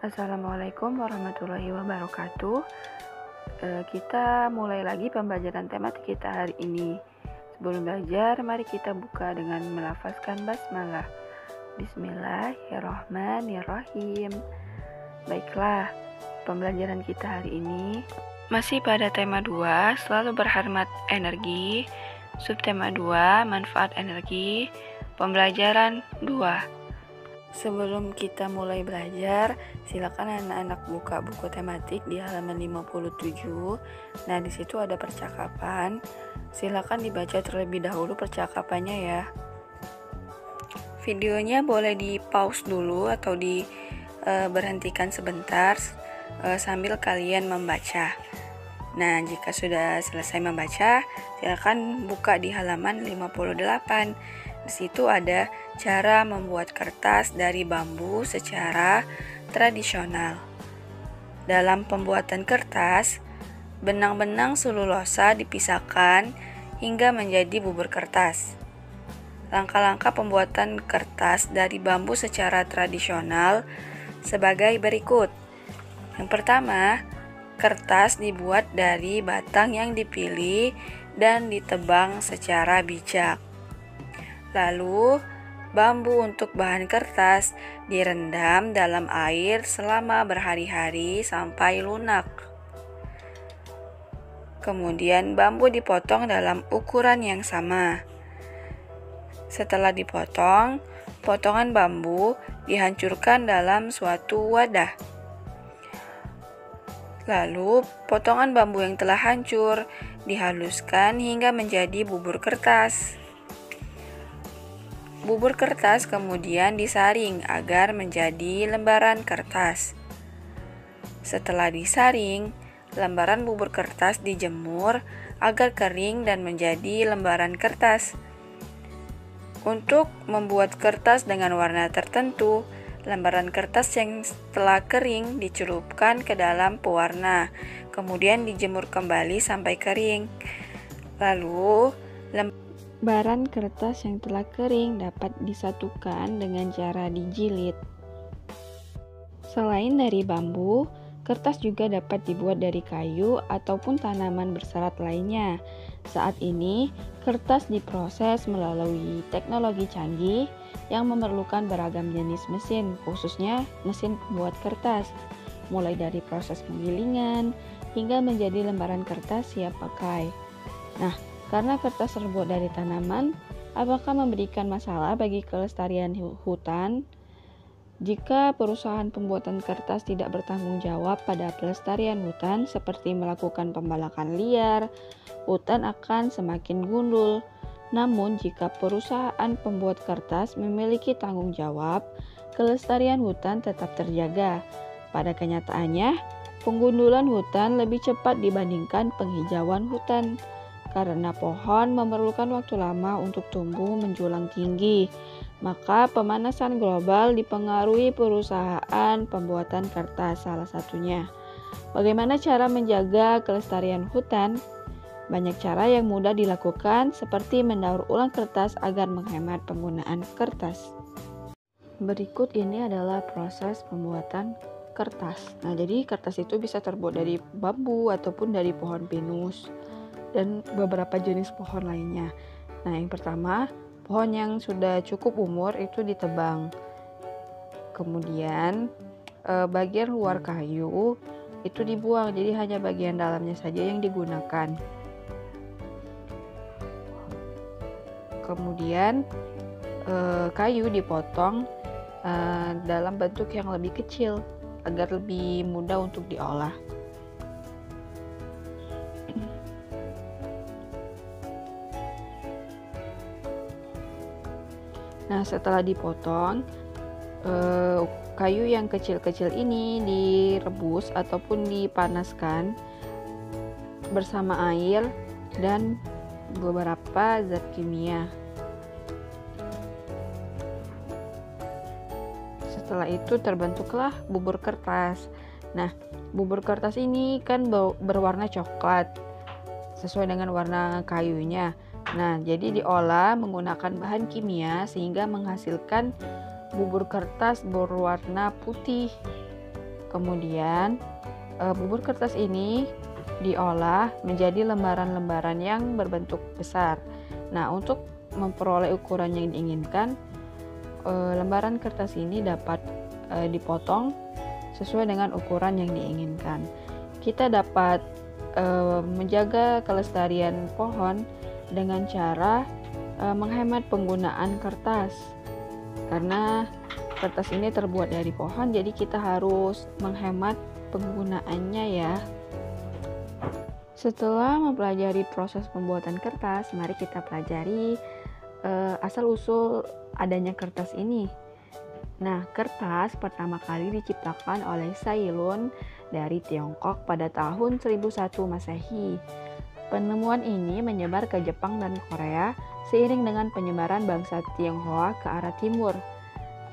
Assalamualaikum warahmatullahi wabarakatuh. Kita mulai lagi pembelajaran tematik kita hari ini. Sebelum belajar, mari kita buka dengan melafazkan basmalah. Bismillahirrahmanirrahim. Baiklah, pembelajaran kita hari ini masih pada tema 2, selalu berhemat energi. Subtema 2, manfaat energi. Pembelajaran 2. Sebelum kita mulai belajar, silakan anak-anak buka buku tematik di halaman 57. Nah, di situ ada percakapan. Silakan dibaca terlebih dahulu percakapannya ya. Videonya boleh di-pause dulu atau diberhentikan sebentar sambil kalian membaca. Nah, jika sudah selesai membaca, silakan buka di halaman 58. Di situ ada cara membuat kertas dari bambu secara tradisional. Dalam pembuatan kertas, benang-benang selulosa dipisahkan hingga menjadi bubur kertas. Langkah-langkah pembuatan kertas dari bambu secara tradisional sebagai berikut. Yang pertama, kertas dibuat dari batang yang dipilih dan ditebang secara bijak. Lalu, bambu untuk bahan kertas direndam dalam air selama berhari-hari sampai lunak. Kemudian bambu dipotong dalam ukuran yang sama. Setelah dipotong, potongan bambu dihancurkan dalam suatu wadah. Lalu, potongan bambu yang telah hancur dihaluskan hingga menjadi bubur kertas. Bubur kertas kemudian disaring agar menjadi lembaran kertas. Setelah disaring, lembaran bubur kertas dijemur agar kering dan menjadi lembaran kertas. Untuk membuat kertas dengan warna tertentu, lembaran kertas yang telah kering dicelupkan ke dalam pewarna, kemudian dijemur kembali sampai kering. Lalu, lembaran kertas yang telah kering dapat disatukan dengan cara dijilid. Selain dari bambu, kertas juga dapat dibuat dari kayu ataupun tanaman berserat lainnya. Saat ini, kertas diproses melalui teknologi canggih yang memerlukan beragam jenis mesin, khususnya mesin pembuat kertas, mulai dari proses penggilingan hingga menjadi lembaran kertas siap pakai. Nah, karena kertas terbuat dari tanaman, apakah memberikan masalah bagi kelestarian hutan? Jika perusahaan pembuatan kertas tidak bertanggung jawab pada pelestarian hutan, seperti melakukan pembalakan liar, hutan akan semakin gundul. Namun, jika perusahaan pembuat kertas memiliki tanggung jawab, kelestarian hutan tetap terjaga. Pada kenyataannya, penggundulan hutan lebih cepat dibandingkan penghijauan hutan. Karena pohon memerlukan waktu lama untuk tumbuh menjulang tinggi, maka pemanasan global dipengaruhi perusahaan pembuatan kertas salah satunya. Bagaimana cara menjaga kelestarian hutan? Banyak cara yang mudah dilakukan, seperti mendaur ulang kertas agar menghemat penggunaan kertas. Berikut ini adalah proses pembuatan kertas. Nah, jadi kertas itu bisa terbuat dari bambu ataupun dari pohon pinus dan beberapa jenis pohon lainnya. Nah, yang pertama, pohon yang sudah cukup umur itu ditebang. Kemudian, bagian luar kayu itu dibuang, jadi hanya bagian dalamnya saja yang digunakan. Kemudian, kayu dipotong dalam bentuk yang lebih kecil agar lebih mudah untuk diolah. Nah, setelah dipotong, kayu yang kecil-kecil ini direbus ataupun dipanaskan bersama air dan beberapa zat kimia. Setelah itu terbentuklah bubur kertas. Nah, bubur kertas ini kan berwarna coklat sesuai dengan warna kayunya. Nah, jadi diolah menggunakan bahan kimia sehingga menghasilkan bubur kertas berwarna putih. Kemudian bubur kertas ini diolah menjadi lembaran-lembaran yang berbentuk besar. Nah, untuk memperoleh ukuran yang diinginkan, lembaran kertas ini dapat dipotong sesuai dengan ukuran yang diinginkan. Kita dapat menjaga kelestarian pohon dengan cara menghemat penggunaan kertas. Karena kertas ini terbuat dari pohon, jadi kita harus menghemat penggunaannya ya. Setelah mempelajari proses pembuatan kertas, mari kita pelajari asal-usul adanya kertas ini. Nah, kertas pertama kali diciptakan oleh Cai Lun dari Tiongkok pada tahun 1001 Masehi. Penemuan ini menyebar ke Jepang dan Korea seiring dengan penyebaran bangsa Tionghoa ke arah timur.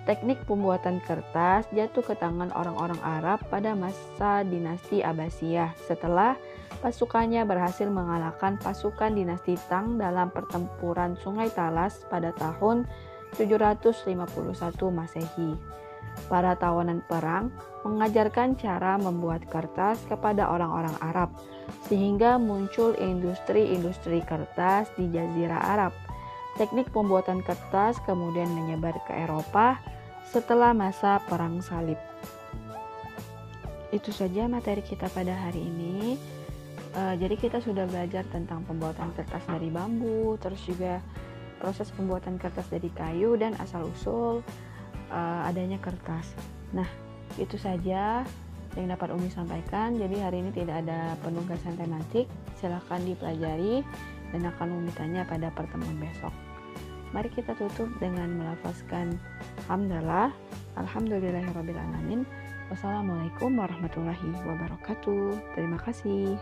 Teknik pembuatan kertas jatuh ke tangan orang-orang Arab pada masa dinasti Abbasiyah setelah pasukannya berhasil mengalahkan pasukan dinasti Tang dalam pertempuran Sungai Talas pada tahun 751 Masehi. Para tawanan perang mengajarkan cara membuat kertas kepada orang-orang Arab, sehingga muncul industri-industri kertas di Jazirah Arab. Teknik pembuatan kertas kemudian menyebar ke Eropa setelah masa Perang Salib. Itu saja materi kita pada hari ini. Jadi kita sudah belajar tentang pembuatan kertas dari bambu, terus juga proses pembuatan kertas dari kayu dan asal-usul adanya kertas. Nah, itu saja yang dapat Umi sampaikan. Jadi hari ini tidak ada penugasan tematik. Silakan dipelajari dan akan Umi tanya pada pertemuan besok. Mari kita tutup dengan melafazkan hamdalah, alhamdulillahirabbil alamin. Wassalamualaikum warahmatullahi wabarakatuh. Terima kasih.